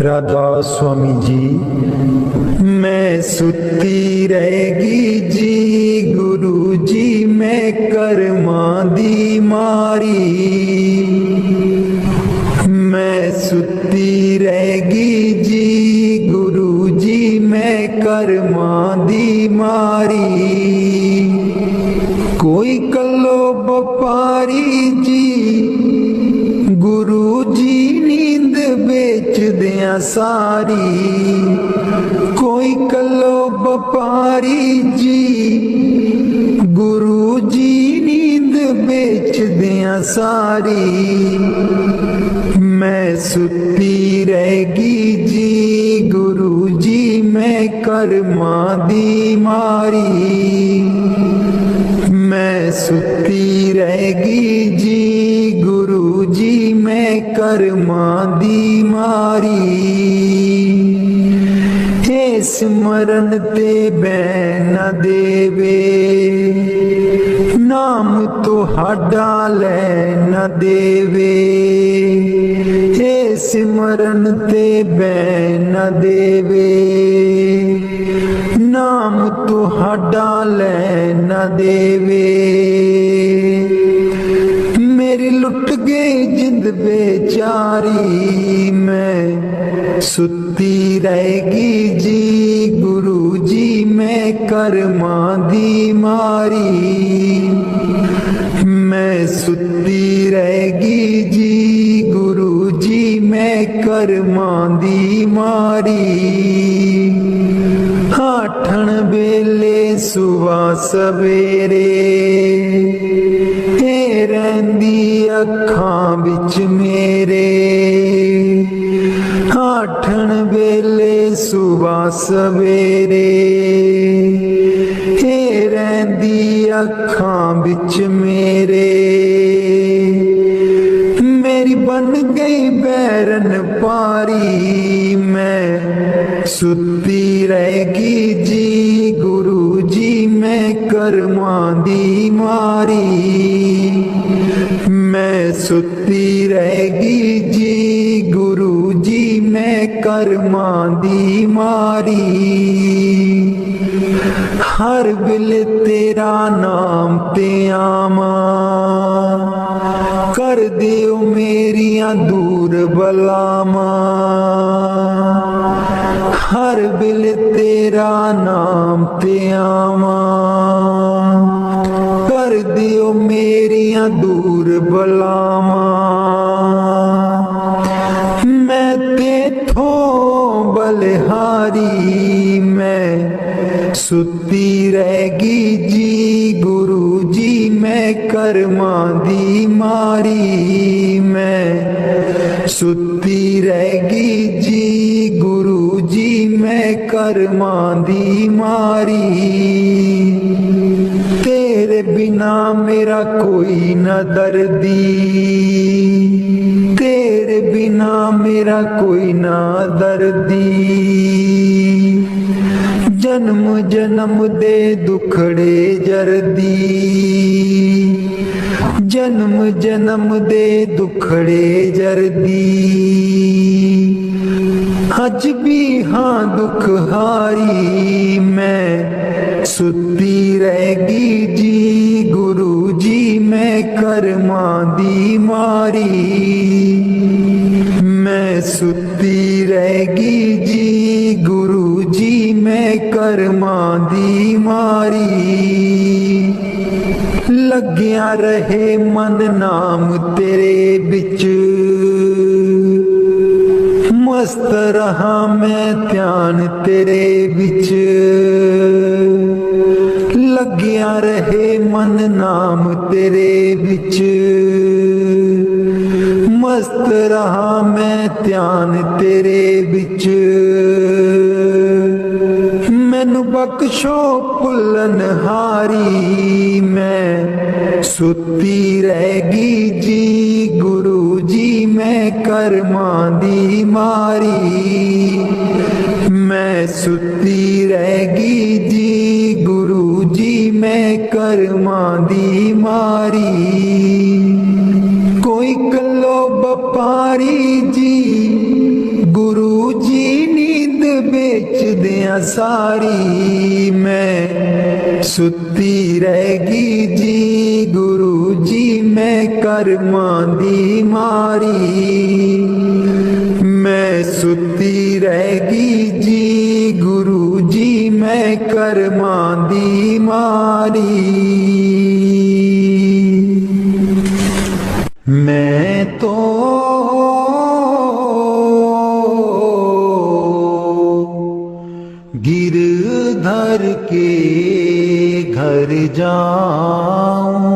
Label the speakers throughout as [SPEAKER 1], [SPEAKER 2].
[SPEAKER 1] राधा स्वामी जी। मैं सुती रहेगी जी गुरु जी, मैं कर्मा दी मारी। मैं सुती रहेगी जी गुरु जी, मैं कर्मा दी मारी। कोई कलो व्यापारी जी गुरु जी, नींद बेच दिया सारी। कोई कलो व्यापारी जी गुरु जी, नींद बेच दिया सारी। मैं सुती रहेगी जी गुरु जी, मैं कर्मा दी मारी। मैं सुती रहेगी जी गुरु जी, मैं कर्मा दी मारी। हे स्मरण ते बैन देवे, नाम तो हाडा ले न देवे। हे सिमरन ते बैन देवे, नाम तो हाडा ले न देवे। मेरी लुट गई जिंद बेचारी, मैं सुती रहेगी जी गुरु जी, मैं कर्मा दी मारी। मैं सुती रहेगी जी गुरु जी, मैं कर्मा दी मारी। आठण बेले सुबह सवेरे, हे रहिंदी अखां विच मेरे। आठण बेले सुबह सवेरे, हे रहिंदी अखां विच मेरे। मेरी बन गई बैरन पारी, मैं सुती रहेगी जी गुरु जी, मैं कर्मा दी मारी। मैं सुती रहेगी जी गुरु जी, मैं कर्मा दी मारी। हर बिल तेरा नाम ते आवा, कर दियो मेरियां दूर बलामा। हर बिल तेरा नाम ते आवा, कर दियो मेरियां दूर बलामा। मैं तेथों बलिहारी, मैं सुती रहेगी जी गुरु जी, मैं कर्मा दी मारी। मैं सुती रहेगी जी गुरु जी, मैं कर्मा दी मारी। तेरे बिना मेरा कोई न दर्दी, तेरे बिना मेरा कोई ना दर्दी। जन्म जन्म दे दुखड़े जरदी, जन्म जन्म दे दुखड़े जरदी। अज भी हाँ दुख हारी, मैं सुती रहेगी जी गुरु जी, मैं कर्मा दी मारी। मैं सुती रहेगी जी गुरु जी, मैं कर्मा दी मारी। लग्या रहे मन नाम तेरे बिच, मस्त रहा मैं ध्यान तेरे बिच। लग्या रहे मन नाम तेरे बिच, मस्त रहा मैं ध्यान तेरे बिच। मैनू बख्शो भुलन हारी, मैं सुती रहेगी जी गुरु जी, मैं कर्मा दी मारी। मैं सुती रहेगी जी गुरु जी, मैं कर्मा दी मारी। कोई कलो व्यापारी जी गुरु दुनिया सारी मैं सुती रहेगी जी गुरु जी मैं कर्मां दी मारी मैं सुती रहेगी जी गुरु जी मैं कर्मां दी मारी मैं तो गिरधर के घर जाऊं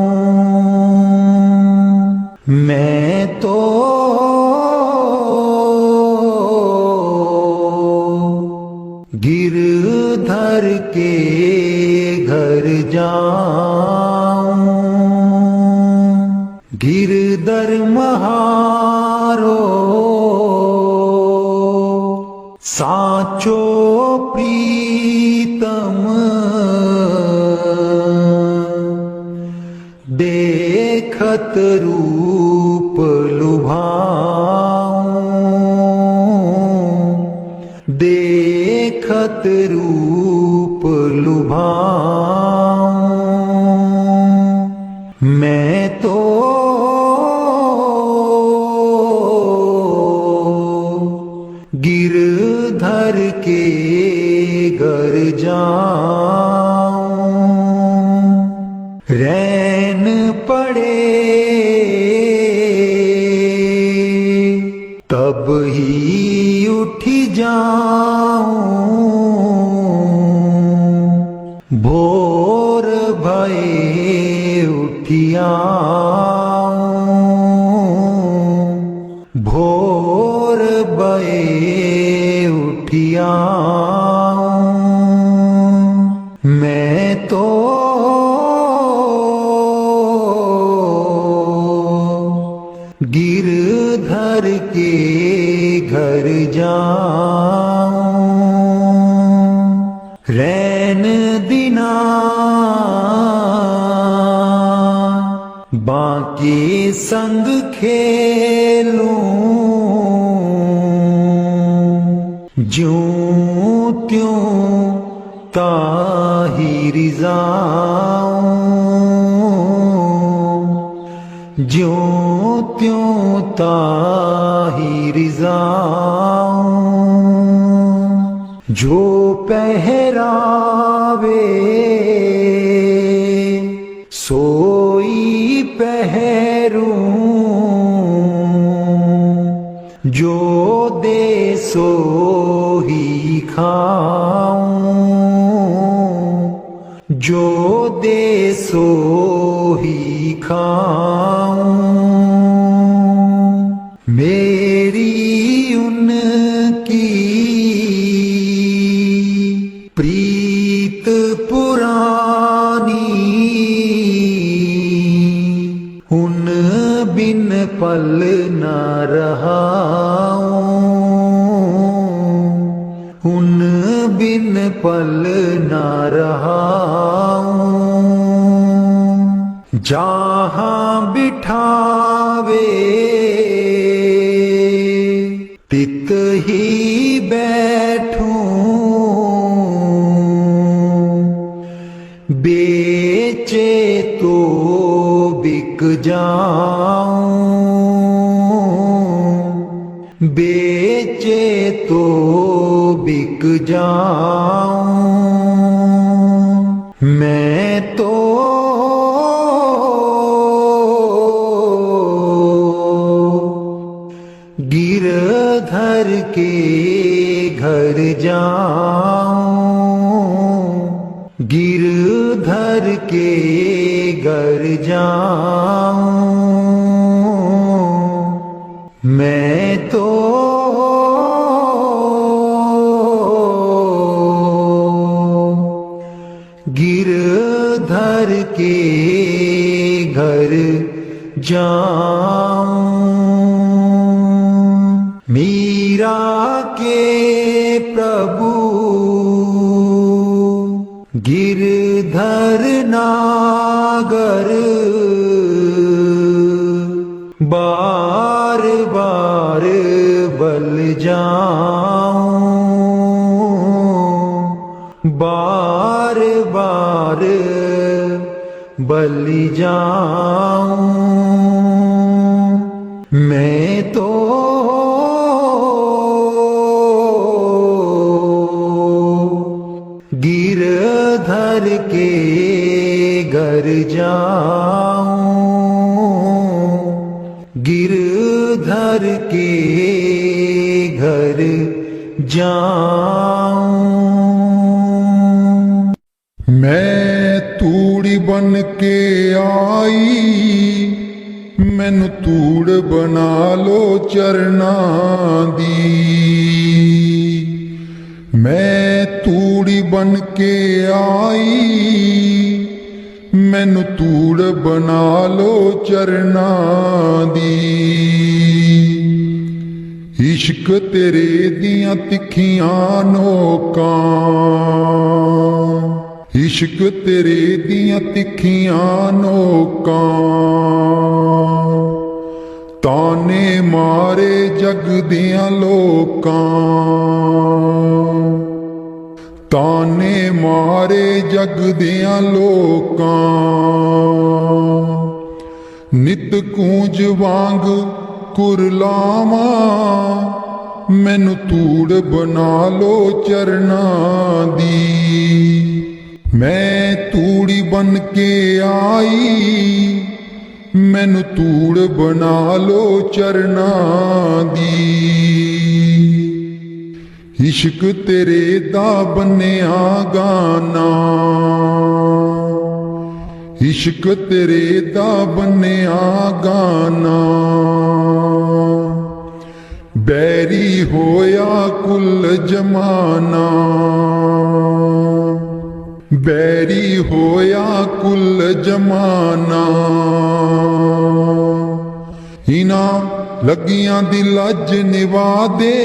[SPEAKER 1] मैं तो गिरधर के घर जाऊं गिरधर महारो साचो प्रीतम देखत रूप लुभाऊं देखत रूप लुभाऊं मैं तो गिरधर के घर जाऊं रैन पड़े तब ही उठ जाऊं भोर भये उठियाऊं भोर भये उठियाऊं मैं तो गिरधर के घर जाऊं रैन दिना बाकी संग खेलूं ज्यों त्यों ताहिर जाऊं ज्यों त्यों ताहिर जाऊं जो पहरावे सोई पहरूं जो दे सो ही खाऊं जो दे सो ही खाऊं मेरी उनकी प्रीत पुरानी उन बिन पल न रहाऊं उन बिन पल न रहाऊं जहाँ बिठावे तित ही बैठूं बेचे तो बिक जाऊं बेचे तो बिक जाऊं मैं तो गिरधर के घर जाऊं गिरधर के घर जाऊं मैं तो गिरधर के घर जाऊं मीरा के प्रभु गिरधर नागर बार बार बल जाऊं हार बलि जाऊं। मैं तो गिरधर के घर जाऊं, गिरधर के घर जाऊं।
[SPEAKER 2] मैं तूड़ी बन के आई, मैनू तूड़ बना लो चरनां दी। मैं तूड़ी बन के आई, मैनू तूड़ बना लो चरनां दी। इश्क तेरे दियां तिखियां नोकां, इश्क तेरे दियां तिखियां नोकां। ताने मारे जग दियां लोकां, ताने मारे जग दियां लोकां। नित कूंज वांग कुरलावां, मैनू तूड़ बना लो चरनां दी। मैं तूड़ी बन के आई, मैनू तूड़ बना लो चरनां दी। इश्क तेरे दा बन्निया गाना, इश्क तेरे दा बन्निया गाना। बैरी होया कुल जमाना, बैरी होया कुल जमाना। इना लगियां दी लज निवा दे,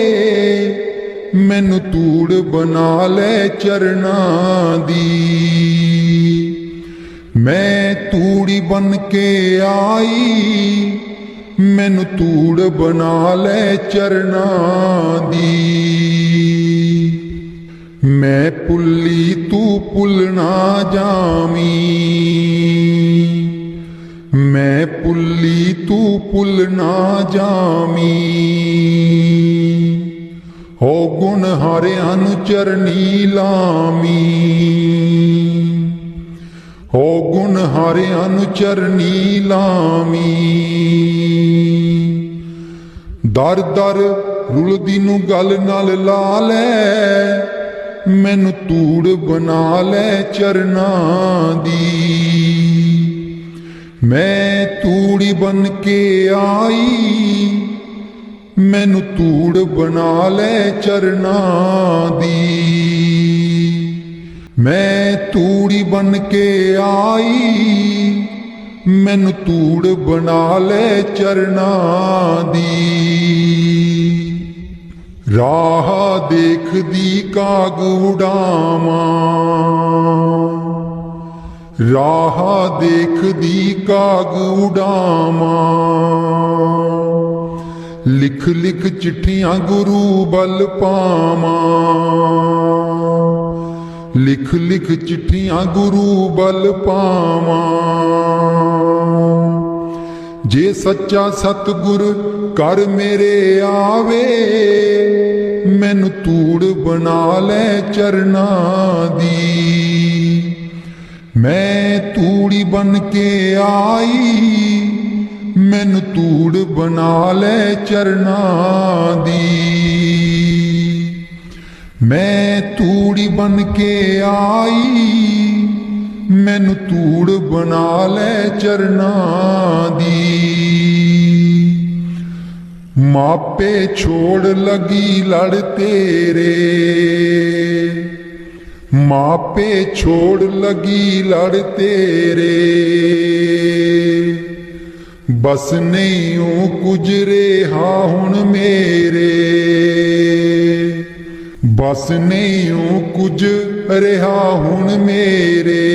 [SPEAKER 2] मैनू तूड़ बना ले चरनां दी। मैं तूड़ी बन के आई, मैनू तूड़ बना ले चरनां दी। मैं पुल्ली तू पुलना जामी, मैं पुल्ली तू पुलना जामी। हो गुण हारियां नू चरनी लामी, हो गुण हारियां नू चरनी लामी। दर दर रुलदी नू गल नाल ला लै, मैनू तूड़ बना ले चरनां दी। मैं तूड़ी बन के आई, मैनू तूड़ बना ले चरनां दी। मैं तूड़ी बन के आई, मैनू तूड़ बना ले चरनां दी। राह देखदी काग उड़ावां, राह देखदी काग उड़ावां। लिख लिख चिट्ठियां गुरु बल पावां, लिख लिख चिट्ठियां गुरु बल पावां। जे सच्चा सतगुर कर मेरे आवे, मैनू तूड़ बना ले चरनां दी। मैं तूड़ी बन के आई, मैनू तूड़ बना ले चरनां दी। मैं तूड़ी बन के आई, मैनू तूड़ बना ले चरनां दी। मापे छोड़ लगी लड़ तेरे, मापे छोड़ लगी लड़ तेरे। बस नहीं हूं कुछ रेहा हुण मेरे, बस नहीं हूं कुछ रेहा हुण मेरे।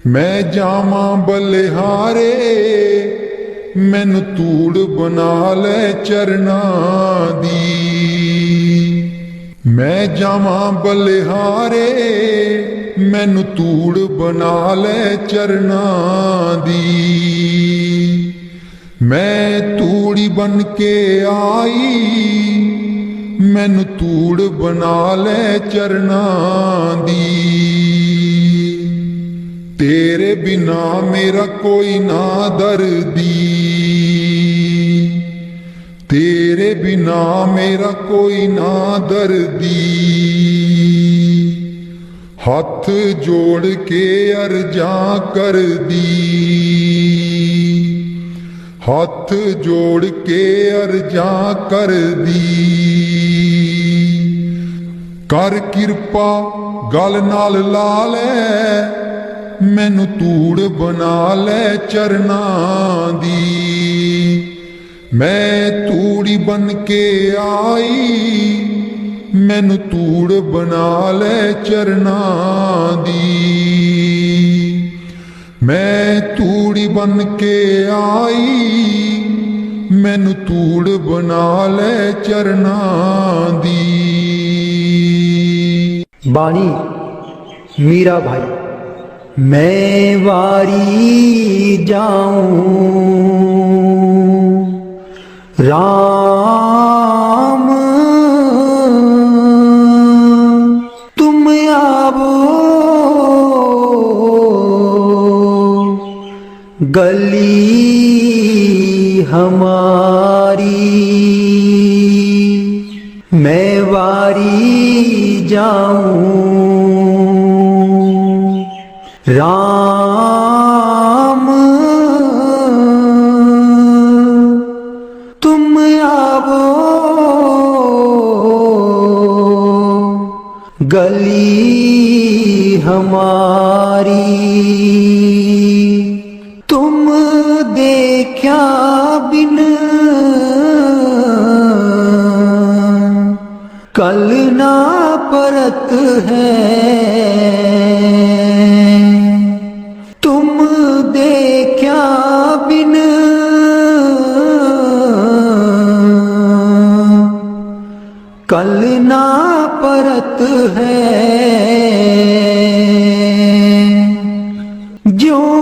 [SPEAKER 2] मैं जावां बलिहारे, मैनू तूड़ बना ले चरनां दी। मैं जावां बलिहारे, मैनू तूड़ बना ले चरनां दी। मैं तूड़ी बन के आई, मैनू तूड़ बना ले चरनां दी। तेरे बिना मेरा कोई ना दर्दी, तेरे बिना मेरा कोई ना दर्दी। हाथ जोड़ के अर्जा कर दी, हाथ जोड़ के अर्जा कर दी। कर किरपा गल नाल ला ले, मैनू तूड़ बना ले चरनां दी। मैं तूड़ी बन के आई, मैनू तूड़ बना ले चरनां दी। मैं तूड़ी बन के आई, मैनू तूड़ बना ले चरनां दी।
[SPEAKER 3] बाणी मीरा भाई। मैं वारी जाऊं राम, तुम आवो गली हमारी। मैं वारी जाऊं राम, तुम आवो गली हमारी। तुम देखा बिन कल ना परत है। तुम देखा बिन कल ना परत है। ज्यों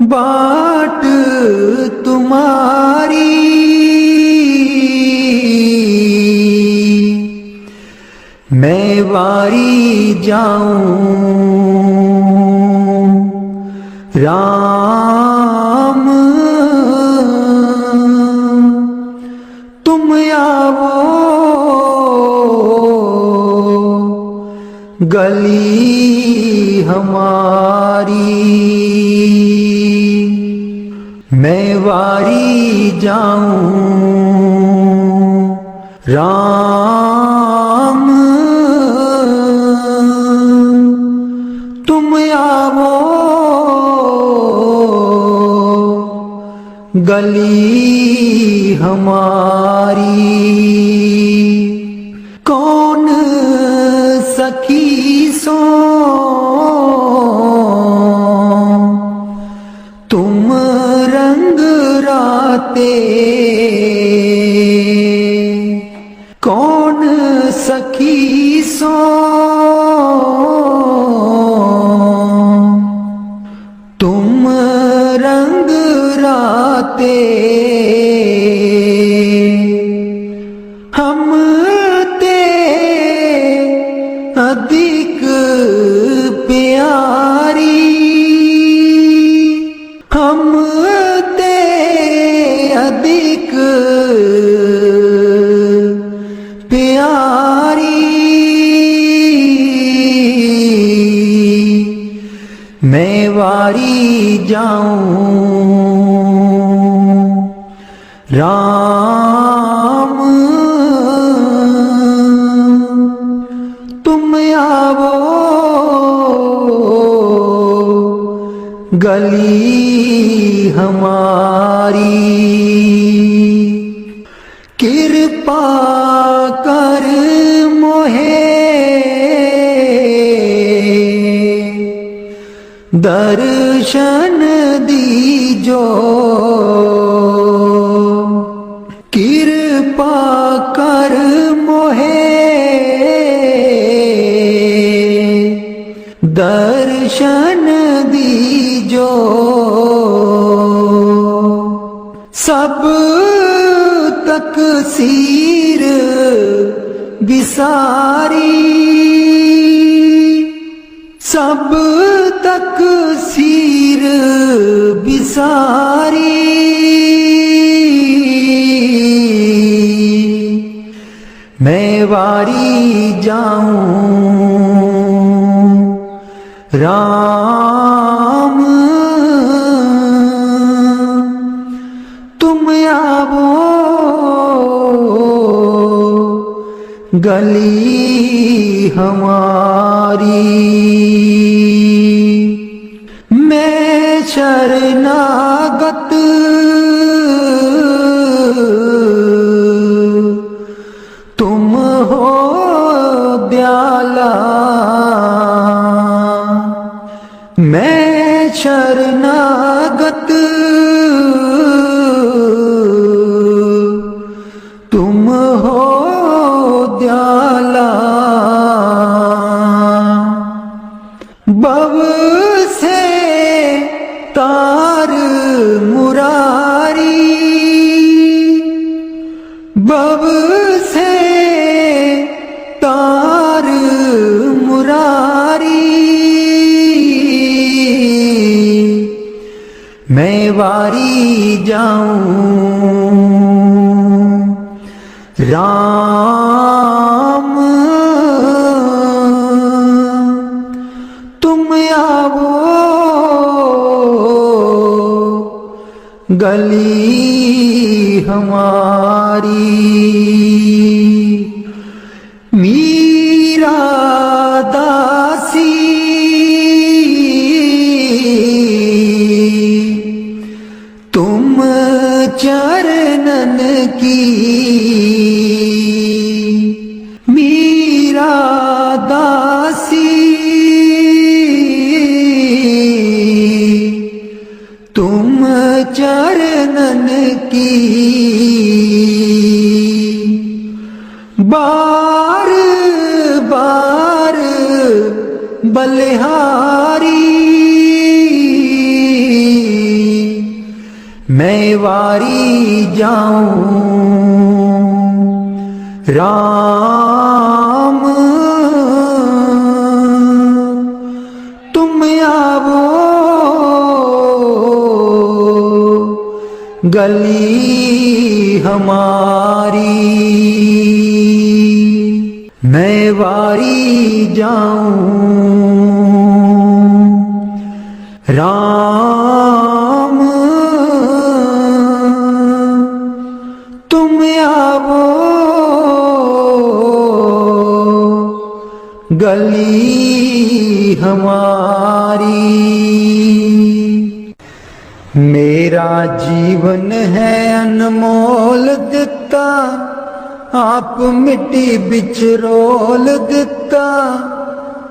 [SPEAKER 3] बाट तुम्हारी मैं वारी जाऊं राम, तुम आवो गली हमारी। मैं वारी जाऊं राम, तुम आवो गली हमारी। कौन सखी सो तुम रंग राते। कौन सखी सो तुम रंग राते। हम ते अधिक प्यारी, हम ते अधिक प्यारी। मैं वारी जाऊं राम, तुम आवो गली हमारी। कृपा कर मोहे दर्शन दीजो। कृपा कर मोहे सब तकसीर बिसारी, सब तकसीर बिसारी। मैं वारी जाऊं राम, तुम आवो गली हमारी। मैं शरणागत तुम हो दयाला, मैं शरणागत तुम हो दयाला। भव से तार मुरारी, भव से तार मुरारी। मैं वारी जाऊं राम, तुम आवो गली हमारी। मीरा दासी तुम चरणन की, मीरा दासी तुम चरणन की। बार बार बलिहारी, मैं वारी जाऊं राम, तुम आवो गली हमारी। मैं वारी जाऊं राम, तुम आवो गली हमारी। मेरा जीवन है अनमोल दिता, आप मिट्टी बिच रोल दिता,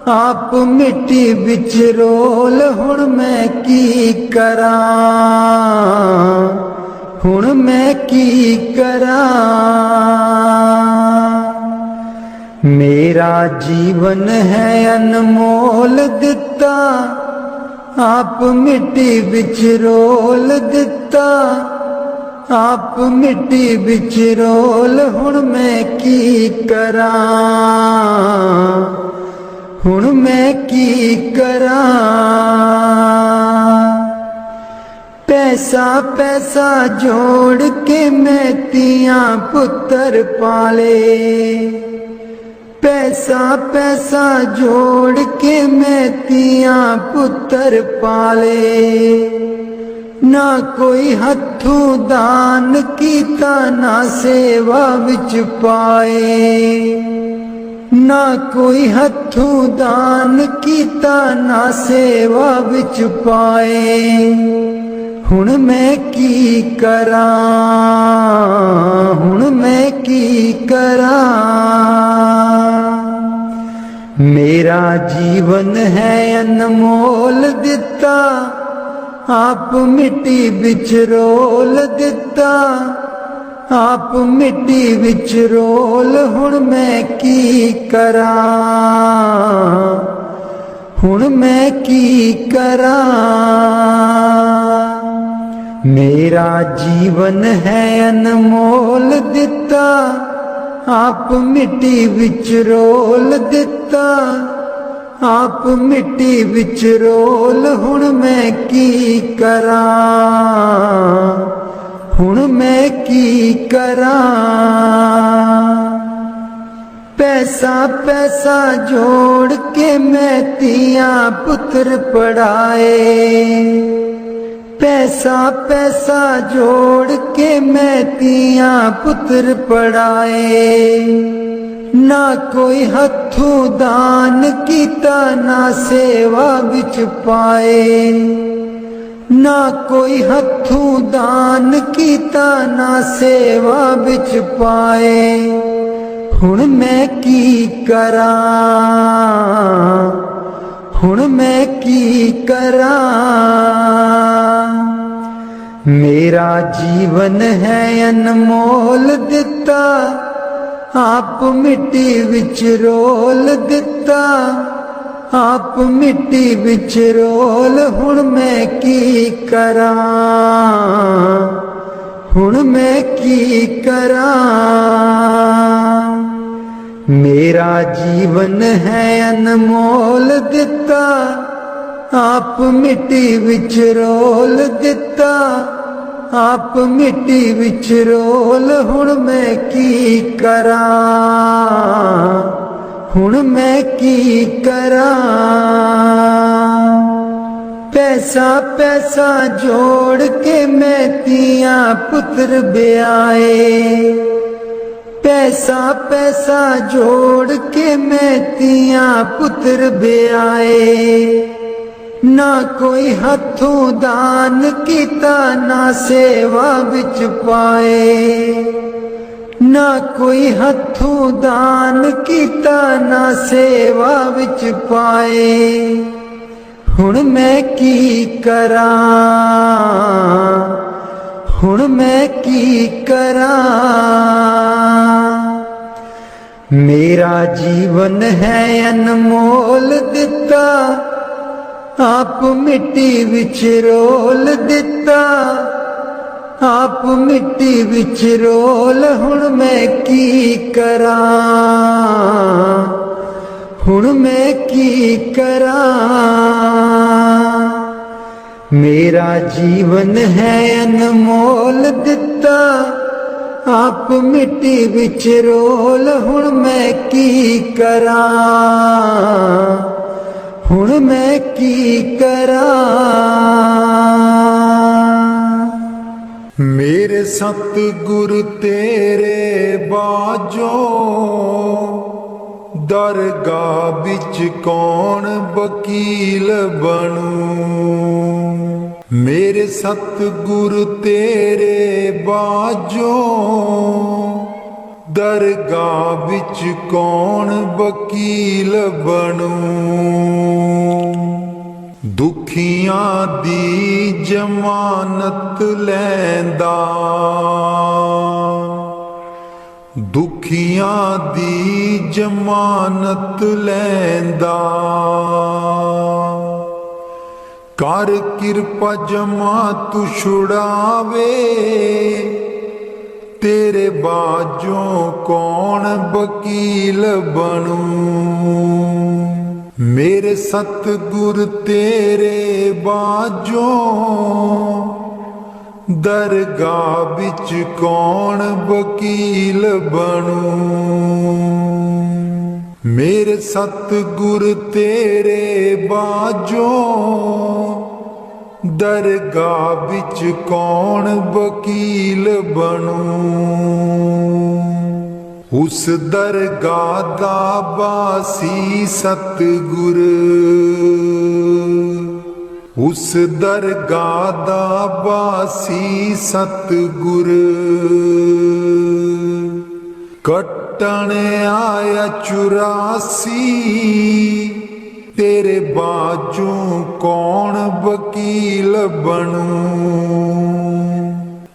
[SPEAKER 3] आप मिट्टी बिच रोल। हुण मैं की करां, हुण मैं की करां। मेरा जीवन है अनमोल दिता, आप मिट्टी बिच रोल दिता, आप मिट्टी बिच रोल। हुण मैं की करां, हुण मैं की करां। पैसा पैसा जोड़ के मैं तियां पुत्तर पाले, पैसा पैसा जोड़ के मैं तियां पुत्तर पाले। ना कोई हथों दान कीता, ना सेवा विच पाए, ना कोई हथों दान कीता, ना सेवा विच पाए। हुण मैं की करां, हुण मैं की करां। मेरा जीवन है अनमोल दिता, आप मिट्टी बिच रोल दिता, आप मिट्टी बिच रोल। हुण मैं की करां, हुण मैं की करां। मेरा जीवन है अनमोल दिता, आप मिट्टी विच रोल दिता, आप मिट्टी विच रोल। हुण मैं की करां, हुण मैं की करां। पैसा पैसा जोड़ के मैं तियां पुत्र पढ़ाए, पैसा पैसा जोड़ के मैं तियां पुत्र पढ़ाए। ना कोई हथों दान कीता, ना सेवा विच पाए, ना कोई हथों दान कीता, ना सेवा विच पाए। हुण मैं की करां, हुण मैं की करां। मेरा जीवन है अनमोल दिता, आप मिट्टी विच रोल दिता, आप मिट्टी विच रोल। हुण मैं की करां, हुण मैं की करां। मेरा जीवन है अनमोल दिता, आप मिट्टी विच रोल दिता, आप मिट्टी विच रोल। हुण मैं की करां, हुण मैं की करां। पैसा पैसा जोड़ के मैं तियां पुत्र ब्याए, पैसा पैसा जोड़ के मैं तियां पुत्र ब्याए। ना कोई हथों दान कीता, ना सेवा विच पाए, ना कोई हथों दान कीता, ना सेवा विच पाए। हुण मैं की करां, हुण मैं की करां। मेरा जीवन है अनमोल दिता, आप मिट्टी विच रोल दिता, आप मिट्टी विच रोल। हुण मैं की करां, हुण मैं की करां। मेरा जीवन है अनमोल दिता, आप मिट्टी विच रोल। हुण मैं की करां, हुण मैं की करां।
[SPEAKER 1] मेरे सतगुर तेरे बाजो, दरगाह बिच कौन वकील बनूं। मेरे सतगुर तेरे बाजो, दरगाह बिच कौन वकील बनूं। दुखियां दी जमानत लैंदा, दुखियां दी जमानत लैंदा। कर किरपा जमा तू छुड़ावे, तेरे बाजों कौन वकील बनूं। मेरे सतगुर तेरे बाजों, दरगाह बिच कौन वकील बनूं। मेरे सतगुर तेरे बाजों, दरगाह बिच कौन वकील बनूं। उस दरगाह दा बासी सतगुर, उस दरगाह दा बासी सतगुर। कट्टण आया 84, तेरे बाजों कौन वकील बनूं।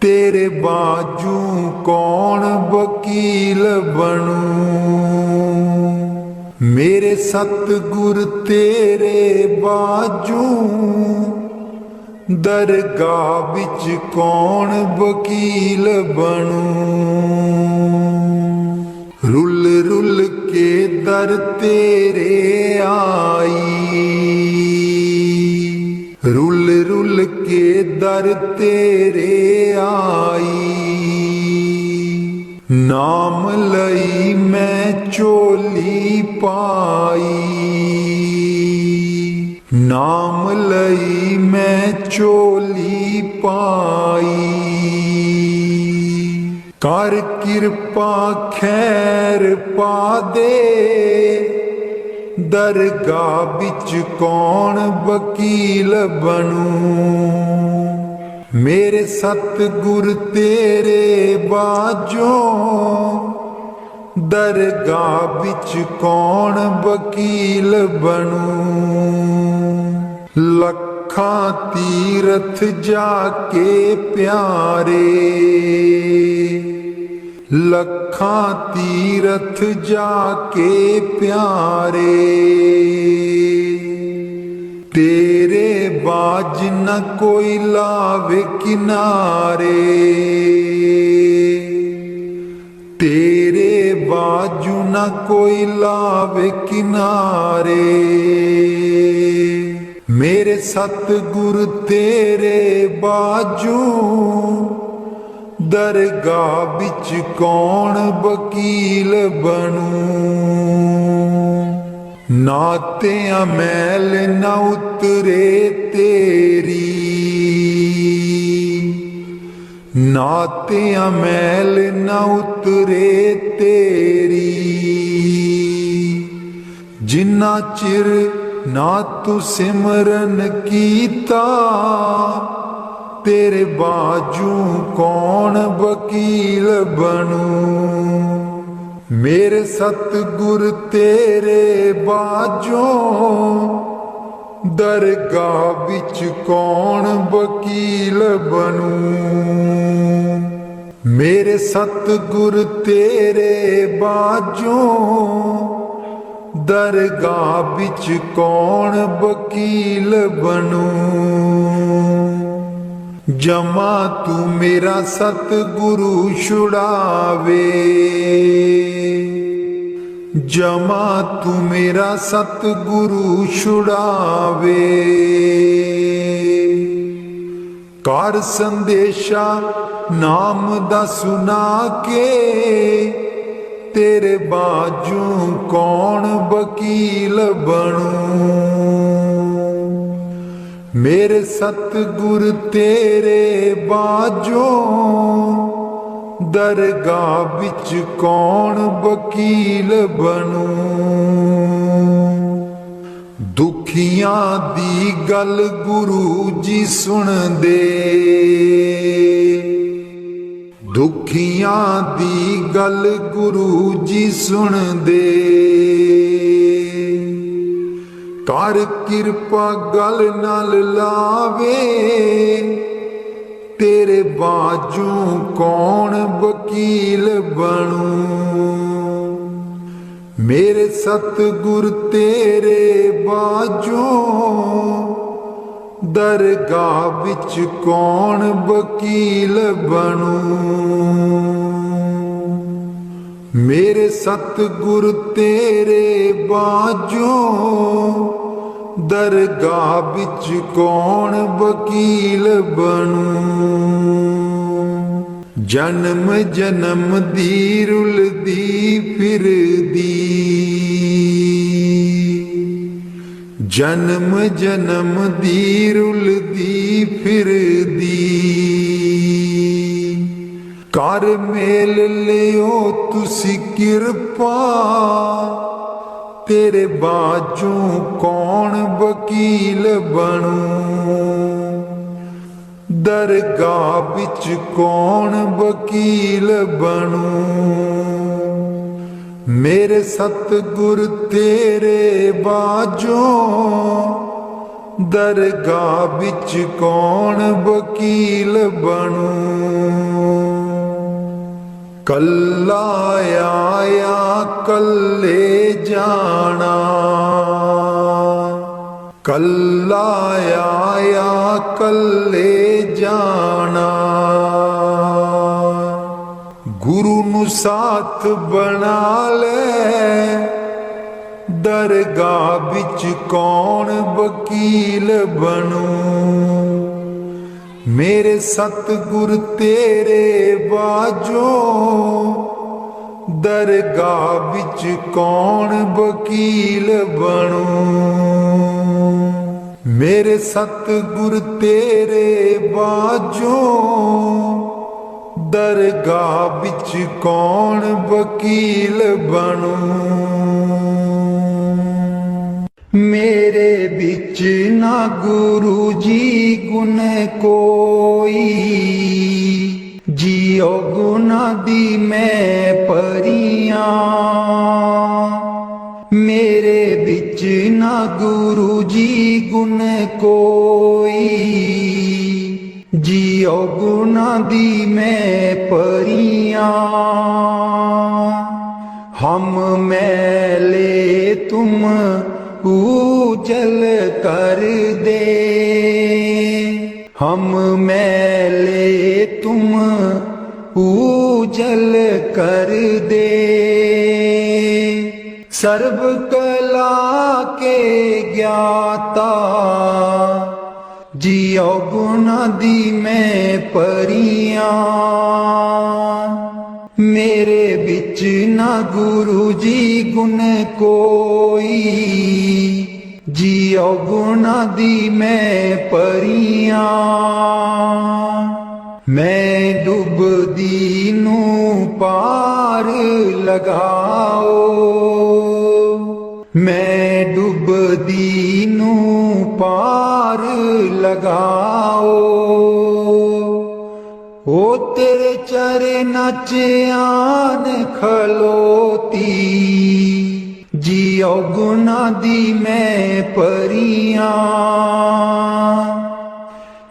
[SPEAKER 1] तेरे बाजू कौन वकील बनूं। मेरे सतगुर तेरे बाजू, ਦਰਗਾਹ ਵਿੱਚ ਕੌਣ ਵਕੀਲ ਬਣੂ। ਰੁੱਲ ਰੁੱਲ ਕੇ ਦਰ ਤੇਰੇ ਆਈ, ਰੁੱਲ ਰੁੱਲ ਕੇ ਦਰ ਤੇਰੇ ਆਈ। ਨਾਮ ਲਈ ਮੈਂ ਝੋਲੀ ਪਾਈ, ਨਾਮ ਲਈ ਮੈਂ ਝੋਲੀ ਪਾਈ। ਕਰ ਕਿਰਪਾ ਖੈਰ ਪਾ ਦੇ, ਦਰਗਾਹ ਵਿੱਚ ਕੌਣ ਵਕੀਲ ਬਣੂ। ਮੇਰੇ ਸਤਿਗੁਰ ਤੇਰੇ ਬਾਝੋਂ, ਦਰਗਾਹ ਵਿੱਚ ਕੌਣ ਵਕੀਲ ਬਣੂ। ਲੱਖਾਂ ਤੀਰਥ ਜਾ ਕੇ ਪਿਆਰੇ, ਲੱਖਾਂ ਤੀਰਥ ਜਾ ਕੇ ਪਿਆਰੇ। ਤੇਰੇ ਬਾਝ ਨ ਕੋਈ ਲਾਵੇ ਕਿਨਾਰੇ, ਤੇਰੇ ਬਾਝੂ ਨ ਕੋਈ ਲਾਵੇ ਕਿਨਾਰੇ। ਮੇਰੇ ਸਤਿਗੁਰ ਤੇਰੇ ਬਾਝੂ, ਦਰਗਾਹ ਵਿੱਚ ਕੌਣ ਵਕੀਲ ਬਣੂ। ਨਾ ਤੇ ਮੈਲ ਨਾ ਉਤਰੇ ਤੇਰੀ, ਨਾ ਤੇ ਮੈਲ ਨਾ ਉਤਰੇ ਤੇਰੀ। ਜਿੰਨਾ ਚਿਰ ਨਾ ਤੂੰ ਸਿਮਰਨ ਕੀਤਾ, ਤੇਰੇ ਬਾਝੂ ਕੌਣ ਵਕੀਲ ਬਣੂ। ਮੇਰੇ ਸਤਿਗੁਰ ਤੇਰੇ ਬਾਝੋਂ, ਦਰਗਾਹ ਵਿੱਚ ਕੌਣ ਵਕੀਲ ਬਣੂ। ਮੇਰੇ ਸਤਿਗੁਰ ਤੇਰੇ ਬਾਝੋਂ, ਦਰਗਾਹ ਵਿੱਚ ਕੌਣ ਵਕੀਲ ਬਣੂ। ਜਮਾ ਤੂੰ ਮੇਰਾ ਸਤਿਗੁਰੂ ਛੁਡਾਵੇ, ਜਮਾ ਤੂੰ ਮੇਰਾ ਸਤਿਗੁਰੂ ਛੁਡਾਵੇ। ਕਰ ਸੰਦੇਸ਼ਾ ਨਾਮ ਦਾ ਸੁਣਾ ਕੇ, ਤੇਰੇ ਬਾਝੂ ਕੌਣ ਵਕੀਲ ਬਣੂ। ਮੇਰੇ ਸਤਿਗੁਰ ਤੇਰੇ ਬਾਝੋਂ, ਦਰਗਾਹ ਵਿੱਚ ਕੌਣ ਵਕੀਲ ਬਣੂ। ਦੁਖੀਆਂ ਦੀ ਗੱਲ ਗੁਰੂ ਜੀ ਸੁਣਦੇ, ਦੁਖੀਆਂ ਦੀ ਗੱਲ ਗੁਰੂ ਜੀ ਸੁਣਦੇ। ਕਰ ਕਿਰਪਾ ਗਲ ਨਾਲ ਲਾਵੇ, ਤੇਰੇ ਬਾਝੂ ਕੌਣ ਵਕੀਲ ਬਣੂ। ਮੇਰੇ ਸਤਿਗੁਰ ਤੇਰੇ ਬਾਝੋਂ, ਦਰਗਾਹ ਵਿੱਚ ਕੌਣ ਵਕੀਲ ਬਣੂ। ਮੇਰੇ ਸਤਿਗੁਰ ਤੇਰੇ ਬਾਝੋਂ, ਦਰਗਾਹ ਵਿੱਚ ਕੌਣ ਵਕੀਲ ਬਣੂ। ਜਨਮ ਜਨਮ ਦੀ ਰੁਲਦੀ ਫਿਰਦੀ, ਜਨਮ ਜਨਮ ਦੀ ਰੁਲਦੀ ਫਿਰਦੀ। ਕਰ ਮੇਲ ਲਿਓ ਤੁਸੀਂ ਕਿਰਪਾ, ਤੇਰੇ ਬਾਝੂ ਕੌਣ ਵਕੀਲ ਬਣੂ। ਦਰਗਾਹ ਵਿੱਚ ਕੌਣ ਵਕੀਲ ਬਣੂ। ਮੇਰੇ ਸਤਿਗੁਰ ਤੇਰੇ ਬਾਝੋਂ, ਦਰਗਾਹ ਵਿੱਚ ਕੌਣ ਵਕੀਲ ਬਣੂ। ਕੱਲਾ ਆਇਆ ਕੱਲੇ ਜਾਣਾ, ਕੱਲਾ ਆਇਆ ਕੱਲੇ ਜਾਣਾ। ਗੁਰੂ ਨੂੰ ਸਾਥ ਬਣਾ ਲੈ, ਦਰਗਾਹ ਵਿੱਚ ਕੌਣ ਵਕੀਲ ਬਣੂ। ਮੇਰੇ ਸਤਿਗੁਰ ਤੇਰੇ ਬਾਝੋਂ, ਦਰਗਾਹ ਵਿੱਚ ਕੌਣ ਵਕੀਲ ਬਣੂ। ਮੇਰੇ ਸਤਿਗੁਰ ਤੇਰੇ ਬਾਝੋਂ, ਦਰਗਾਹ ਵਿੱਚ ਕੌਣ ਵਕੀਲ ਬਣੂ।
[SPEAKER 3] मेरे बिच ना गुरु जी गुण कोई, जियो गुना दी मैं परियां। मेरे बिच ना गुरु जी गुण कोई, जियो गुना दी मैं परियां। हम मैले तुम ऊजल कर दे, हम मैले तुम ऊजल कर दे। सर्व कला के ज्ञाता, जियो गुना दी मैं परियां। मेरे बिच ना गुरु जी गुण कोई, जियो गुना दी मैं परियां। मैं डुबदी नू पार लगाओ, मैं डुबदी नू पार लगाओ। ओ तेरे चरनां च आन खलोती, जियो गुना दी मैं परियां।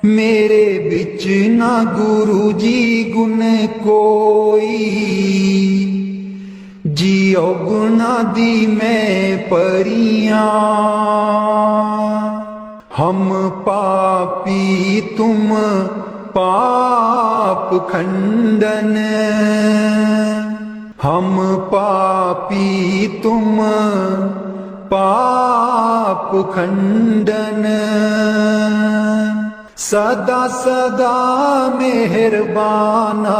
[SPEAKER 3] मेरे बिच ना गुरु जी गुण कोई, जियो गुना दी मैं परियां। हम पापी तुम पाप खंडन, हम पापी तुम पाप खंडन। सदा सदा मेहरबाना,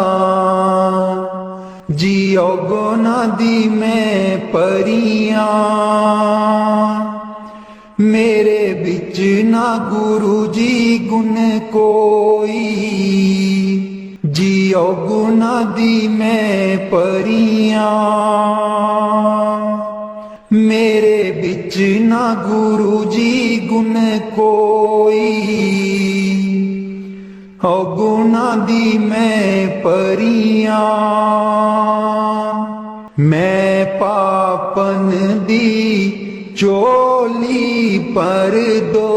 [SPEAKER 3] जियो गुना दी मैं परियां। मेरे बिच ना गुरु जी गुण कोई, जियो गुना दी मैं परियां। मेरे बिच ना गुरु जी गुण कोई, ओ गुना दी मैं परियां। मैं पापन दी चोली पर दो,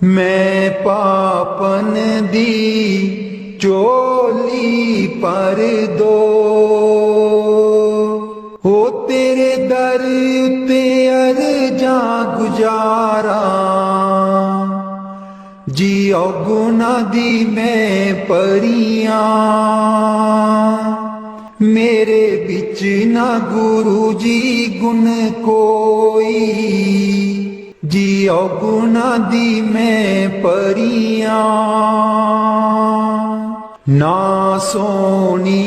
[SPEAKER 3] मैं पापन दी चोली पर दो। हो तेरे दर उते अर्जा गुजारा, जियो गुना दी मैं परियां। मेरे बिच ना गुरु जी गुण कोई, जियो गुना दी मैं परियां। ना सोनी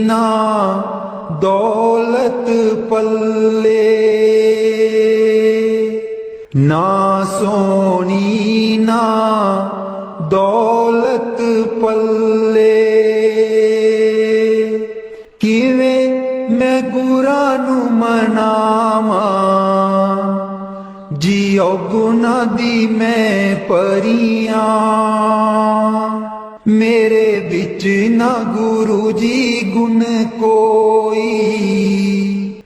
[SPEAKER 3] ना दौलत पल्ले, ना सोनी ना दौलत पल्ले। किवें मैं गुरा नू मनावा, जियो गुना दी मैं परियां। मेरे बिच ना गुरु जी गुण कोई,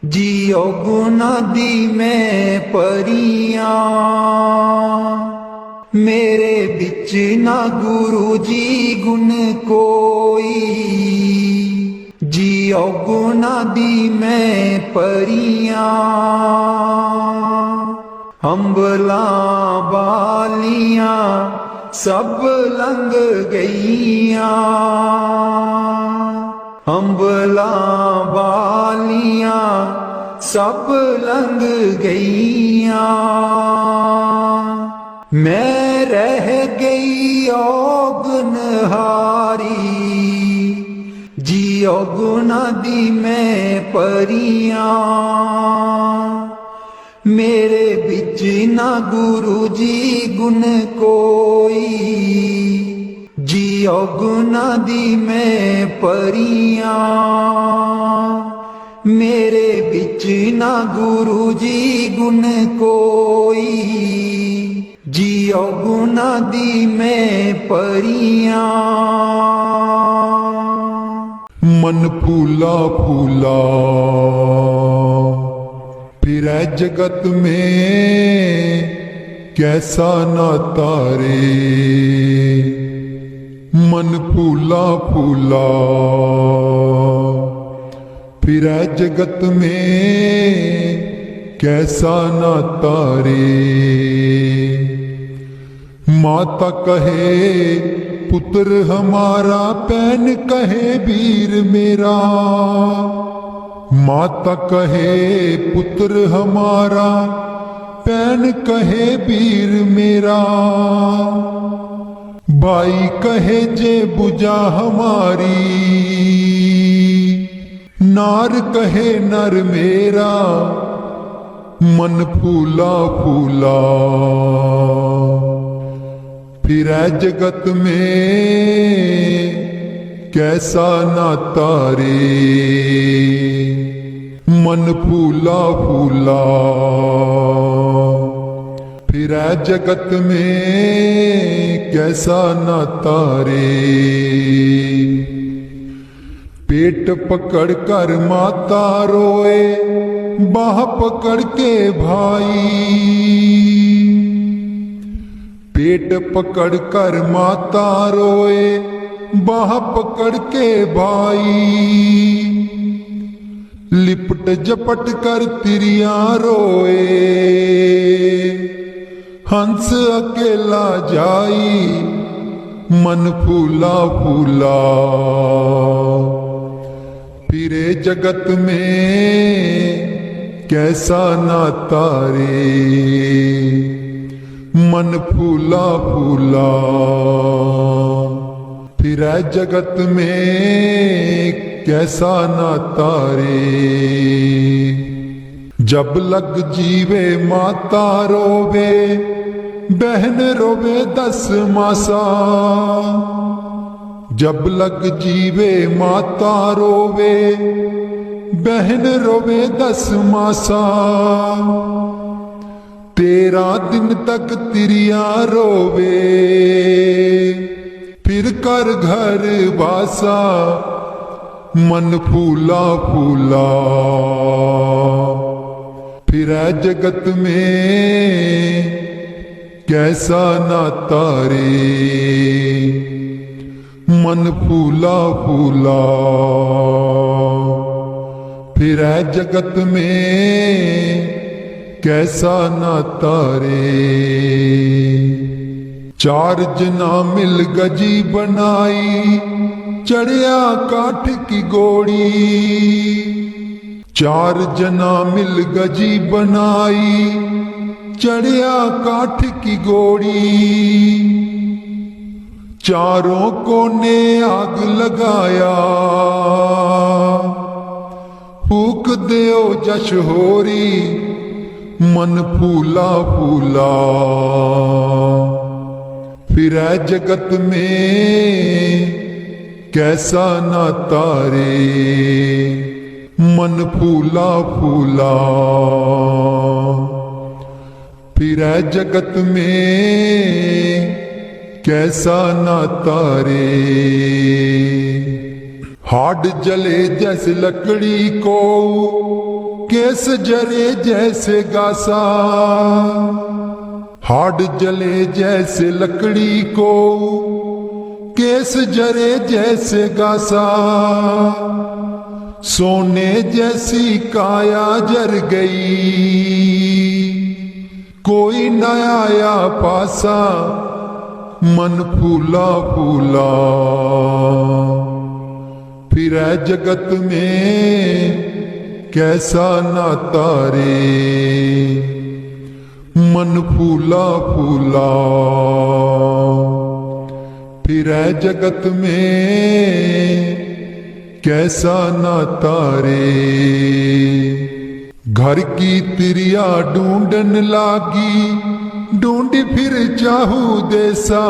[SPEAKER 3] जियो गुना दी मैं परियां। मेरे बिच ना गुरु जी गुण कोई, जियो गुना दी मैं परियां। अंबला बालियां सब लंघ गईयां, अंबला बालियां सब लंघ गईयां। मैं रह गई औगनहारी, जियो गुना दी मैं परियां। मेरे बिच ना गुरु जी गुण कोई, जियो गुना दी मैं परियां। मेरे बिच ना गुरु जी गुण कोई, जियो गुना दी मैं परियां।
[SPEAKER 2] मन फूला फूला फिरै जगत में, कैसा नाता रे। मन फूला फूला फिरै जगत में, कैसा नाता रे। माता कहे पुत्र हमारा, पैन कहे वीर मेरा। माता कहे पुत्र हमारा, पैन कहे वीर मेरा। भाई कहे जे बुझा हमारी, नार कहे नर मेरा। मन फूला फूला फिरै जगत में, कैसा नाता रे। मन फूला फूला फिरै जगत में, कैसा नाता रे। पेट पकड़ कर माता रोए, बाह पकड़ के भाई। पेट पकड़ कर माता रोए, बाह पकड़ के भाई। लिपट झपट कर तिरिया रोए, हंस अकेला जाई। मन फूला फूला फिरे जगत में, कैसा नाता रे। मन फूला फूला फिरै जगत में, कैसा नाता रे। जब लग जीवे माता रोवे, बहन रोवे 10 मासा। जब लग जीवे माता रोवे, बहन रोवे 10 मासा। 13 दिन तक तिरिया रोवे, फिर कर घर वासा। मन फूला फूला फिरै जगत में, कैसा नाता रे। मन फूला फूला फिरै जगत में, कैसा नाता रे। 4 जना मिल गजी बनाई, चढ़िया काठ की गोड़ी। 4 जना मिल गजी बनाई, चढ़िया काठ की गोड़ी। चारों कोने आग लगाया, फूक देओ जश होरी। मन फूला फूला फिरै जगत में, कैसा नाता रे। मन फूला फूला फिरै जगत में, कैसा नाता रे। हाड जले जैसे लकड़ी को, केस जरे जैसे गासा। हाड जले जैसे लकड़ी को, केस जरे जैसे गासा। सोने जैसी काया जर गई, कोई न आया पासा मन फूला फूला, फिरै जगत में कैसा नाता रे। मन फूला फूला फिरै जगत में कैसा नाता रे। घर की तिरिया ढूंढन लागी, ढूंढ फिर चाहू देसा।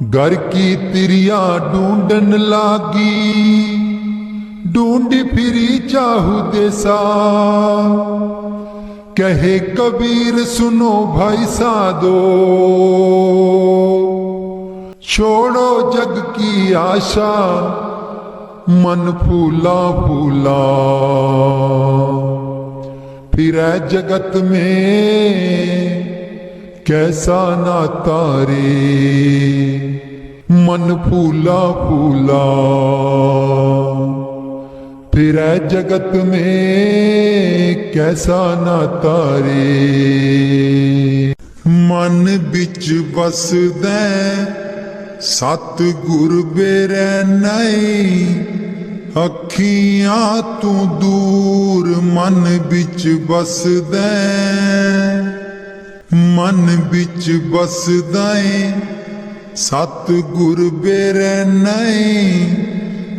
[SPEAKER 2] घर की तिरिया ढूंढन लागी, ढूंढ फिरी चाहू देसा। कहे कबीर सुनो भाई साधो, छोड़ो जग की आशा, मन फूला फूला। फिरै जगत में कैसा नाता रे। मन फूला फूला फिरै जगत में कैसा नाता रे। मन बिच बसदै सतगुर बेरै नहीं, अखियां तू दूर मन बिच बसदै। मन बिच बसदा सतगुर बेरै नहीं,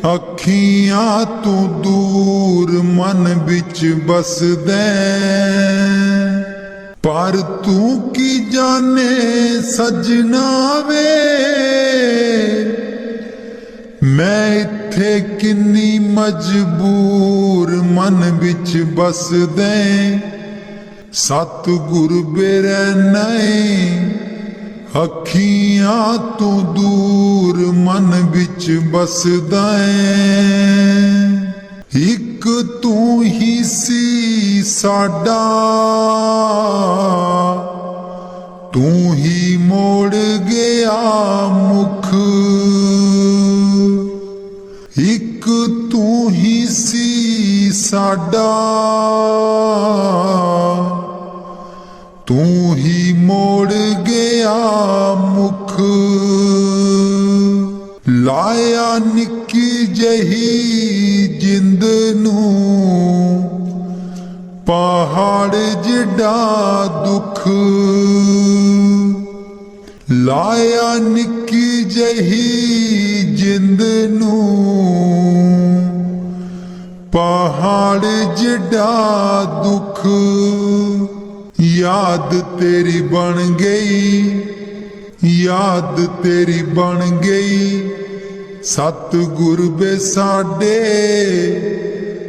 [SPEAKER 2] अखियां तू दूर मन बिच बसदै। पर तू की जाने सजना वे, मैं इत्थे किन्नी मजबूर मन बिच बसदै। सतगुर बेरै नहीं, अखियां तू दूर मन बिच बसदा। एक तू ही सी साडा, तू ही मोड़ गया मुख। एक तू ही सी साडा, तू ही मोड़ गया मुख। लाया निक्की जही जिंद नू, पहाड़ जिड्डा दुख। लाया निक्की जही जिंद नू, पहाड़ जिड्डा दुख। याद तेरी बन गई, याद तेरी बन गई। सतगुर बे साडे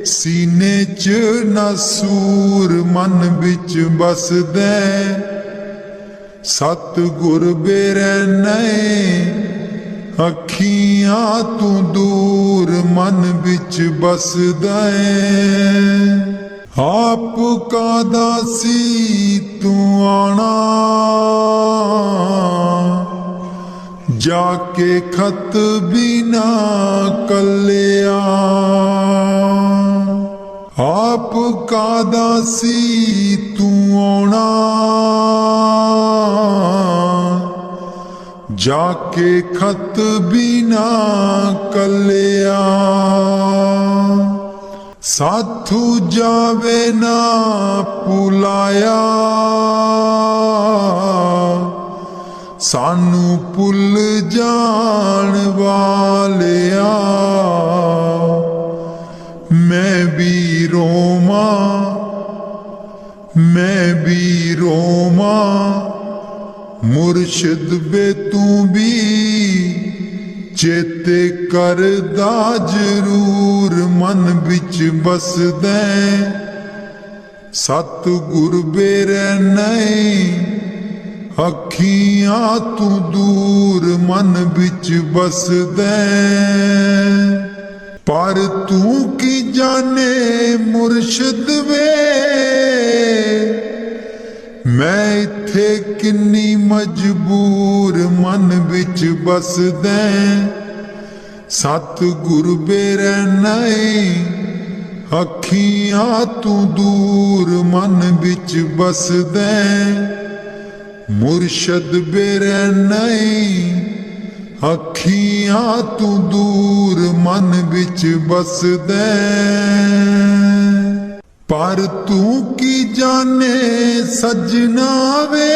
[SPEAKER 2] सीने च नसूर मन बिच बसदै। सतगुर बेरै नहीं, अखियां तू दूर मन बिच बसदा। आप का दासी तू आना, जाके खत बिना कलिया। आप का दासी तू आना, जाके खत बिना कलिया। साथू जावे ना पुलाया, सानू भुल जान वालिया। मैं भी रोमा, मैं भी रोमा। मुर्शिद बे तू भी चेते करदा जरूर मन बिच बसदै। सतगुर बेरै नहीं, अखियां तू दूर मन बिच बसदै। पर तू की जाने मुर्शिद वे, मैं इत्थे किन्नी मजबूर मन बिच बसदै। सतगुर बेरै नहीं, ਅੱਖੀਆਂ ਤੂੰ ਦੂਰ ਮਨ ਵਿੱਚ ਬਸਦੈ ਮੁਰਸ਼ਦ ਬੇਰੇ ਨਹੀਂ ਅੱਖੀਆਂ ਤੂੰ ਦੂਰ ਮਨ ਵਿੱਚ ਬਸਦੈ ਪਰ ਤੂੰ ਕੀ ਜਾਣੇ ਸਜਣਾ ਵੇ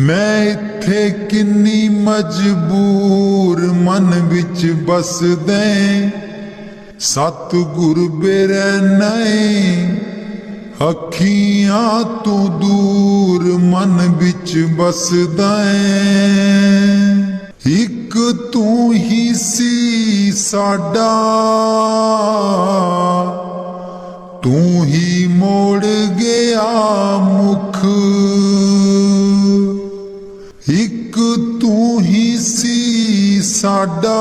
[SPEAKER 2] ਮੈਂ ਇੱਥੇ ਕਿੰਨੀ ਮਜਬੂਰ ਮਨ ਵਿੱਚ ਬਸਦੈ ਸਤਿਗੁਰ ਬੇਰੇ ਨਹੀਂ ਅੱਖੀਆਂ ਤੂੰ ਦੂਰ ਮਨ ਵਿੱਚ ਬਸਦਾ ਇੱਕ ਤੂੰ ਹੀ ਸੀ ਸਾਡਾ ਤੂੰ ਹੀ ਮੋੜ ਗਿਆ ਮੁਖ ਇੱਕ ਤੂੰ ਹੀ ਸੀ ਸਾਡਾ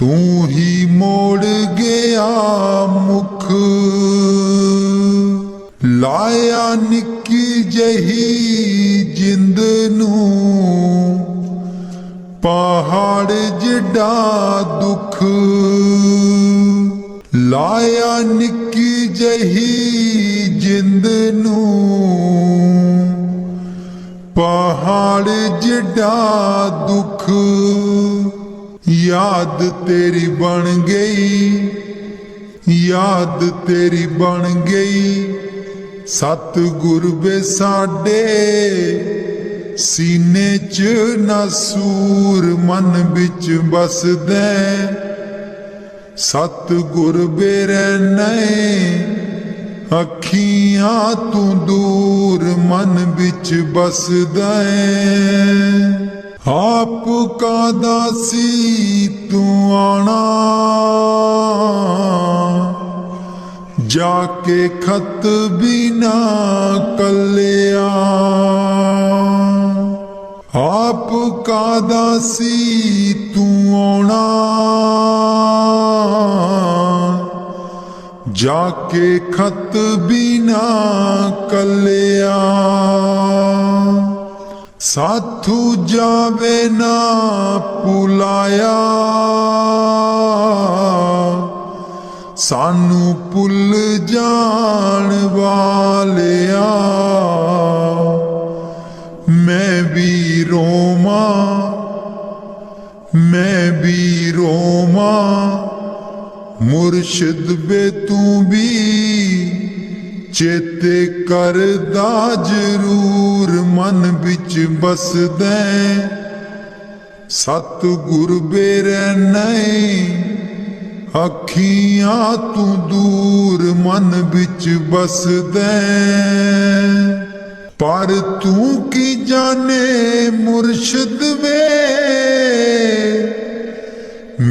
[SPEAKER 2] ਤੂੰ ਹੀ ਮੋੜ ਗਿਆ ਮੁਖ ਲਾਇਆ ਨਿੱਕੀ ਜਹੀ ਜਿੰਦ ਨੂੰ ਪਹਾੜ ਜਿੱਡਾ ਦੁੱਖ ਲਾਇਆ ਨਿੱਕੀ ਜਹੀ ਜਿੰਦ ਨੂੰ ਪਹਾੜ ਜਿੱਡਾ ਦੁੱਖ याद तेरी बन गई याद तेरी बन गई सतगुर बे साडे सीने च नसूर मन बिच बसदे सतगुर बेरे नहीं अखियां तू दूर मन बिच बसदे आप का दासी तू आना जाके खत बिना कलिया आप का दासी तू आना जाके खत बिना कलिया साथू जावे ना पुलाया सानू पुल जान वालिया मैं भी रोमा मुर्शिद बे तू भी चेते करदा जरूर मन बिच बसदे सतगुर बेरे नहीं अखियां तू दूर मन बिच बसदे पर तू की जाने मुर्शिद वे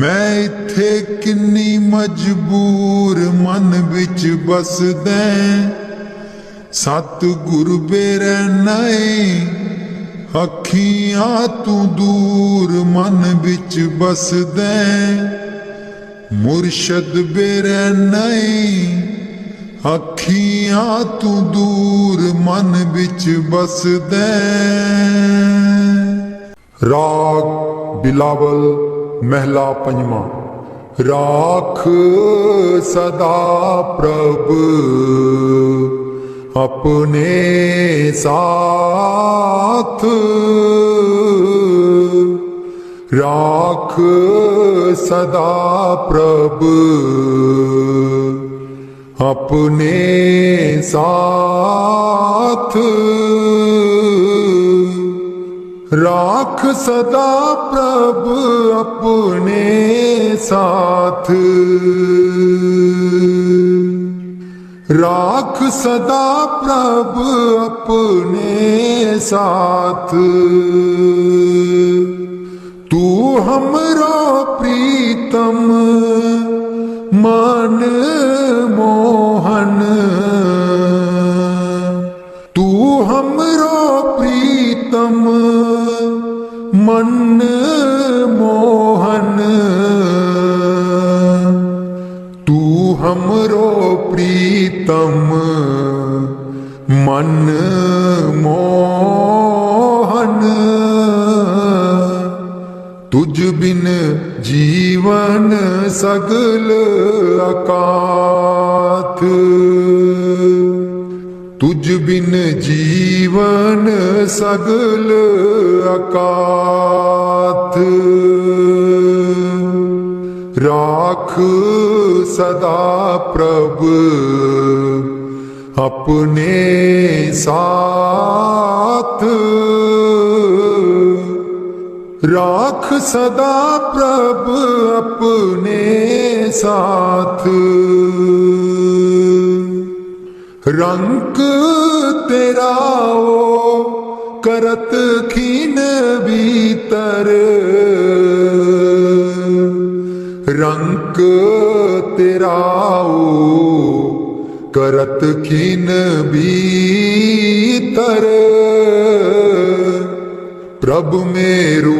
[SPEAKER 2] मैं इत्थे किन्नी मजबूर मन बिच बसदे सतगुर बेरे नहीं अखियां तू दूर मन बिच बसदे मुर्शद बेरे नहीं अखियां तू दूर मन बिच बसदे राग बिलावल महला पंजवा राख सदा प्रभ अपने साथ राख सदा प्रभ अपने साथ राख सदा प्रभ अपने साथ राख सदा प्रभ अपने साथ तू हमरो प्रीतम मन मोहन तू हमरो प्रीतम मन मोहन तू हमरो प्रीतम मन मोहन तुझ बिन जीवन सगल अकाथ, तुझ बिन जीवन सगल अकाथ। राख सदा प्रभु अपने साथ, राख सदा प्रभु अपने साथ। रंग तेरा ओ करत खीन भीतर, रंग तेरा ओ करत खीन भीतर। प्रभु मेरो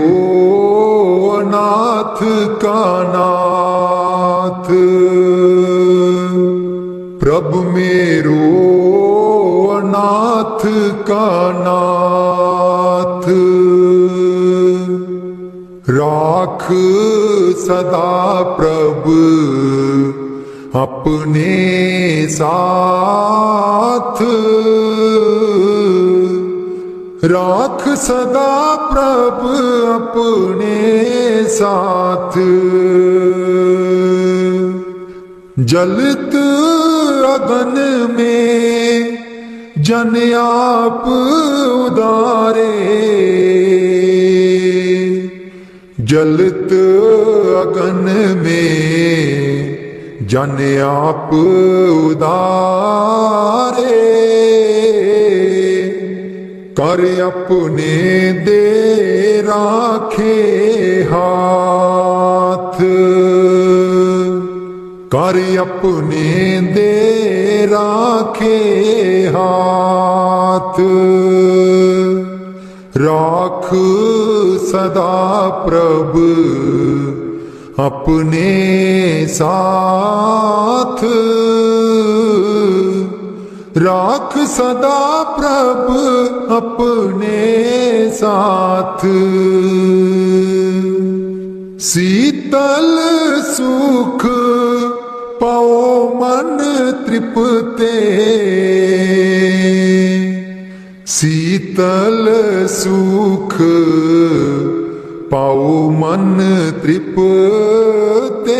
[SPEAKER 2] अनाथ का नाथ, प्रभु मेरो अनाथ का नाथ। राख सदा प्रभु अपने साथ, राख सदा प्रभु अपने साथ। जलत अगन में जन आप उदारे, जलत अगन में जन आप उदारे। कर अपने दे राखे हाथ, कर अपने दे राखे हाथ। राख सदा प्रभु अपने साथ, राख सदा प्रभु अपने साथ। शीतल सुख पाओ मन तृप्ते, शीतल सुख पाओ मन तृप्ते।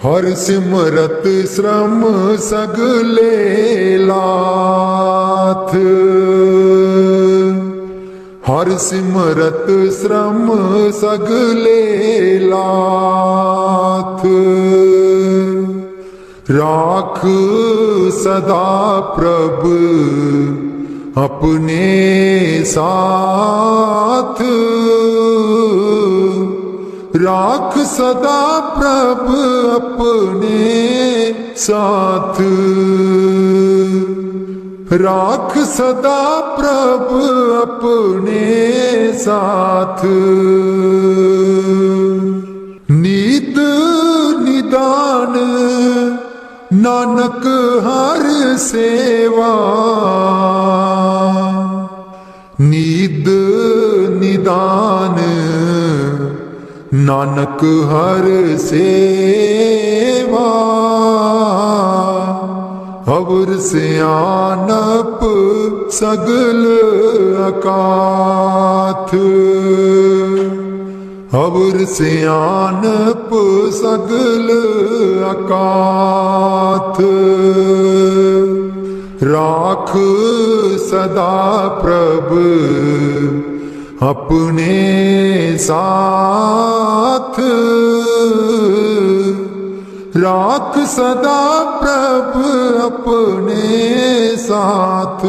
[SPEAKER 2] हर सिमरत श्रम सगले लाथ, हर सिमरत श्रम सगले लाथ। राख सदा प्रभु अपने साथ, राख सदा प्रभु अपने साथ। राख सदा प्रभु अपने साथ। नीत निदान नानक हर सेवा, नीद निदान नानक हर सेवा। अवर सियानप सगल अकाथ, अवर सियानप सगल अकाथ। राख सदा प्रभु अपने साथ, राख सदा प्रभु अपने साथ।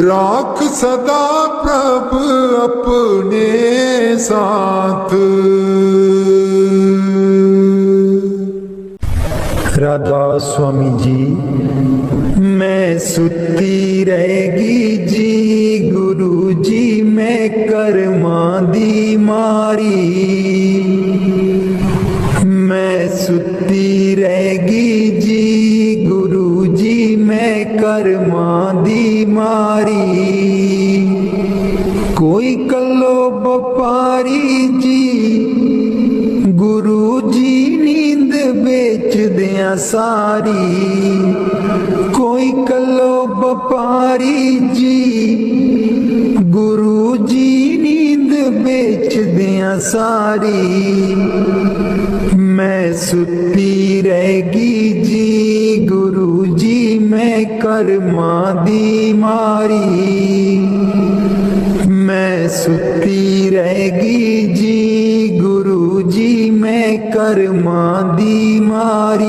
[SPEAKER 2] राख सदा प्रभु अपने साथ।
[SPEAKER 1] राधा स्वामी जी। मैं सुती रहेगी जी गुरु जी, मैं कर्मा दी मारी। मैं सुती रहेगी जी गुरु जी, मैं कर्मा दी मारी। ਦਿਆਂ ਸਾਰੀ। ਕੋਈ ਕੱਲੋ ਵਪਾਰੀ ਜੀ ਗੁਰੂ ਜੀ ਨੀਂਦ ਵੇਚਦਿਆਂ ਸਾਰੀ। ਮੈਂ ਸੁੱਤੀ ਰਹੇਗੀ ਜੀ ਗੁਰੂ ਜੀ ਮੈਂ ਕਰਮਾਂ ਦੀ ਮਾਰੀ। ਮੈਂ ਸੁੱਤੀ ਰਹੇਗੀ ਜੀ ਗੁਰੂ ਜੀ ਮੈਂ ਕਰਮਾਂ ਦੀ ਮਾਰੀ।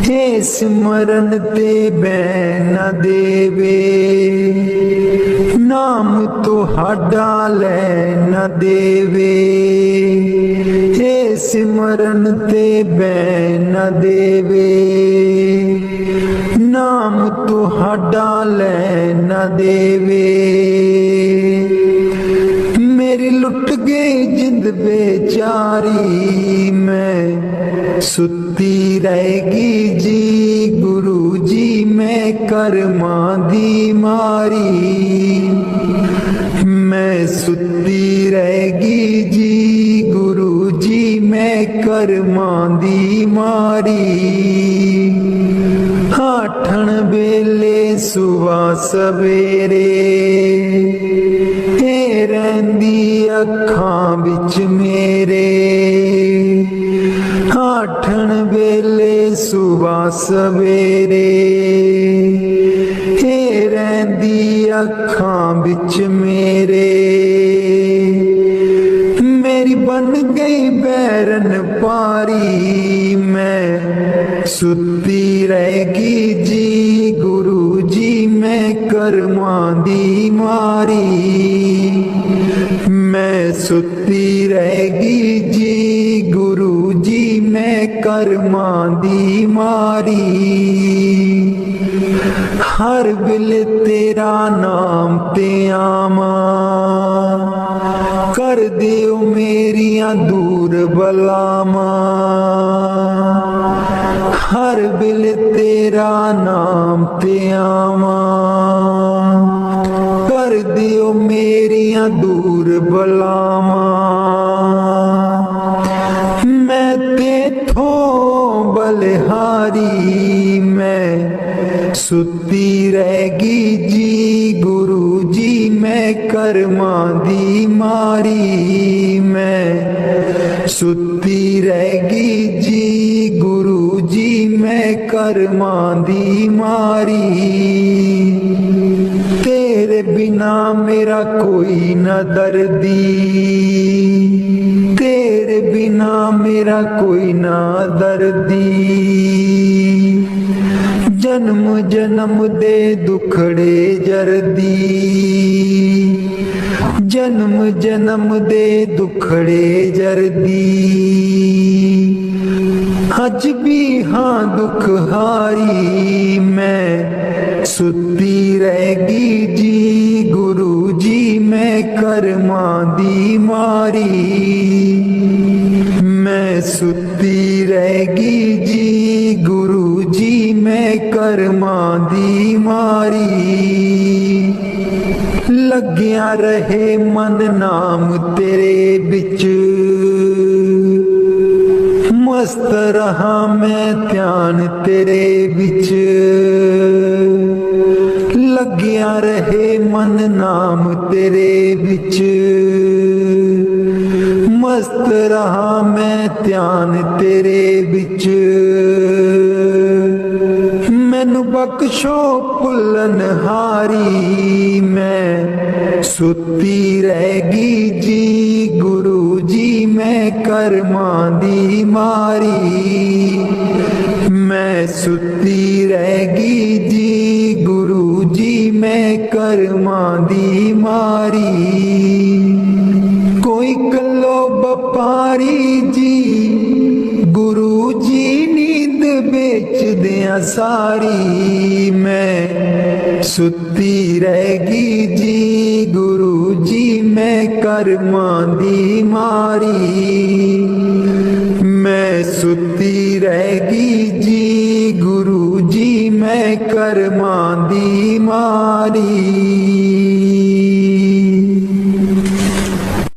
[SPEAKER 1] हे ਸਿਮਰਨ ਤੇ ਬੈ ਨਾ ਦੇਵੇ ਨਾਮ ਤੁਹਾਡਾ ਲੈ ਨਾ ਦੇਵੇ। हे ਸਿਮਰਨ ਤੇ ਬੈ ਨਾ ਦੇਵੇ ਨਾਮ ਤੁਹਾਡਾ ਲੈ ਨਾ ਦੇਵੇ। ਮੇਰੀ ਲੁੱਟ ਗਈ ਜਿੰਦ ਬੇਚਾਰੀ। ਮੈਂ ਸੁੱਤੀ ਰਹੇਗੀ ਜੀ ਗੁਰੂ ਜੀ ਮੈਂ ਕਰਮਾਂ ਦੀ ਮਾਰੀ। ਮੈਂ ਸੁੱਤੀ ਰਹੇਗੀ ਜੀ ਗੁਰੂ ਜੀ ਮੈਂ ਕਰਮਾਂ ਦੀ ਮਾਰੀ। ਆਠਣ ਵੇਲੇ ਸੁਬਹ ਸਵੇਰੇ ਇਹ ਰਹਿੰਦੀ ਅੱਖਾਂ ਵਿੱਚ ਮੇਰੇ। ਆਠਣ ਵੇਲੇ ਸੁਬਹ ਸਵੇਰੇ ਇਹ ਰਹਿੰਦੀ ਅੱਖਾਂ ਵਿੱਚ ਮੇਰੇ। ਮੇਰੀ ਬਣ ਗਈ ਬੈਰਨ ਪਾਰੀ। ਮੈਂ ਸੁੱਤੀ ਰਹੇਗੀ ਜੀ ਗੁਰੂ ਜੀ ਮੈਂ ਕਰਮਾਂ ਦੀ ਮਾਰੀ। ਮੈਂ ਸੁੱਤੀ ਰਹੇਗੀ ਜੀ ਗੁਰੂ ਜੀ ਮੈਂ ਕਰਮਾਂ ਦੀ ਮਾਰੀ। ਹਰ ਵੇਲੇ ਤੇਰਾ ਨਾਮ ਤੇ ਆਵਾਂ ਕਰ ਦਿਓ ਮੇਰੀਆਂ ਦੂਰ ਬਲਾਵਾਂ। ਹਰ ਵੇਲੇ ਤੇਰਾ ਨਾਮ ਤੇ ਆਵਾਂ ਕਰ ਦਿਓ ਮੇਰੀਆਂ ਦੂਰ ਬਲਾਵਾਂ। ਮੈਂ ਤੇਥੋਂ ਬਲਿਹਾਰੀ। ਮੈਂ ਸੁੱਤੀ ਰਹੇਗੀ ਜੀ ਗੁਰੂ ਜੀ ਮੈਂ ਕਰਮਾਂ ਦੀ ਮਾਰੀ। ਮੈਂ ਸੁੱਤੀ ਰਹੇਗੀ ਜੀ ਗੁਰੂ ਜੀ ਮੈਂ ਕਰਮਾਂ ਦੀ ਮਾਰੀ। तेरे बिना मेरा कोई न दर्दी। तेरे बिना मेरा कोई ना दर्दी। जन्म जन्म दे दुखड़े जरदी। जन्म जन्म दे दुखड़े जरदी। अज भी हाँ दुख हारी। मैं सुती रहेगी जी गुरु जी मैं करमां दी मारी। मैं सुती रहेगी जी गुरु जी मैं करमां दी मारी। लग्या रहे मन नाम तेरे बिच। मस्त रहा मैं ध्यान तेरे बिच। लग्या रहे मन नाम तेरे बिच। मस्त रहा मैं ध्यान तेरे बिच। मैनू बख्शो भुलनहारी। मैं सुती रहेगी जी गुरु जी मैं करमां दी मारी। मैं सुती रहेगी जी गुरु जी मैं करमां दी मारी। कोई कलो व्यापारी जी गुरु जी नींद बेच दिया सारी। मैं सुती रहेगी जी गुरु जी मैं करमां दी मारी। मैं सुती रहेगी जी गुरु जी मैं करमां दी मारी।